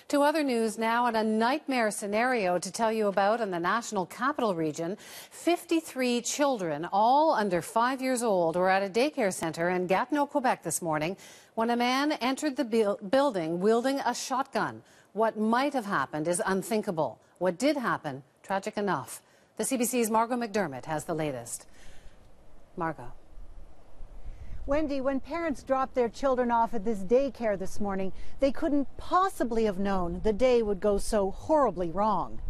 To other news now, and a nightmare scenario to tell you about in the National Capital Region. 53 children, all under 5 years old, were at a daycare centre in Gatineau, Quebec this morning when a man entered the building wielding a shotgun. What might have happened is unthinkable. What did happen, tragic enough. The CBC's Margot McDermott has the latest. Margot. Wendy, when parents dropped their children off at this daycare this morning, they couldn't possibly have known the day would go so horribly wrong.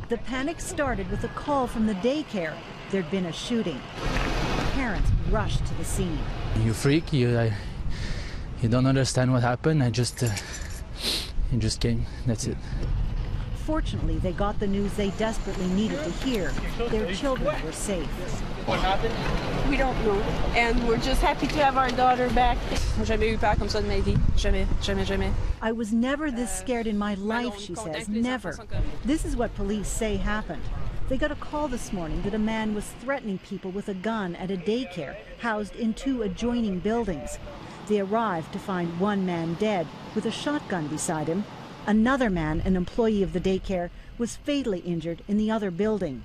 The panic started with a call from the daycare. There'd been a shooting. Parents rushed to the scene. You freak, you don't understand what happened. It just came, that's it. Fortunately, they got the news they desperately needed to hear. Their children were safe. What happened? We don't know. And we're just happy to have our daughter back. Jamais eu peur comme ça de ma vie. Jamais, jamais, jamais. I was never this scared in my life, she says. Never. This is what police say happened. They got a call this morning that a man was threatening people with a gun at a daycare housed in 2 adjoining buildings. They arrived to find one man dead with a shotgun beside him. Another man, an employee of the daycare, was fatally injured in the other building.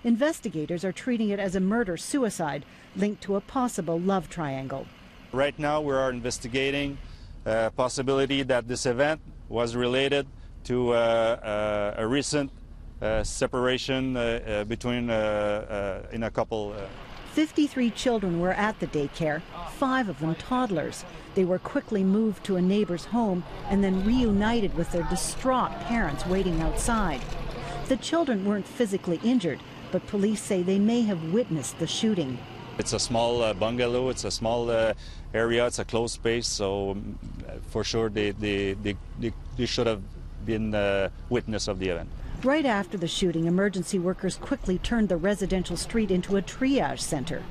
Investigators are treating it as a murder-suicide linked to a possible love triangle. Right now we are investigating a possibility that this event was related to a recent separation between in a couple. 53 children were at the daycare, 5 of them toddlers. They were quickly moved to a neighbor's home and then reunited with their distraught parents waiting outside. The children weren't physically injured, but police say they may have witnessed the shooting. It's a small bungalow, it's a small area, it's a closed space, so for sure they should have been witness of the event. Right after the shooting, emergency workers quickly turned the residential street into a triage center.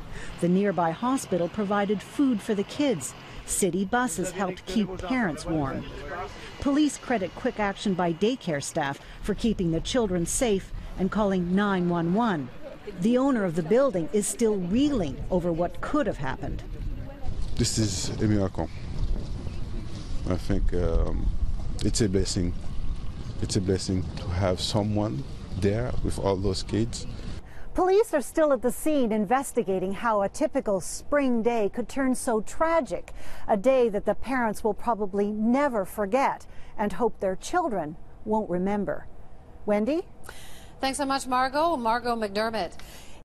The nearby hospital provided food for the kids. City buses helped keep parents warm. Police credit quick action by daycare staff for keeping the children safe and calling 911. The owner of the building is still reeling over what could have happened. This is a miracle. I think it's a blessing. It's a blessing to have someone there with all those kids. Police are still at the scene investigating how a typical spring day could turn so tragic, a day that the parents will probably never forget and hope their children won't remember. Wendy? Thanks so much, Margot. Margot McDermott.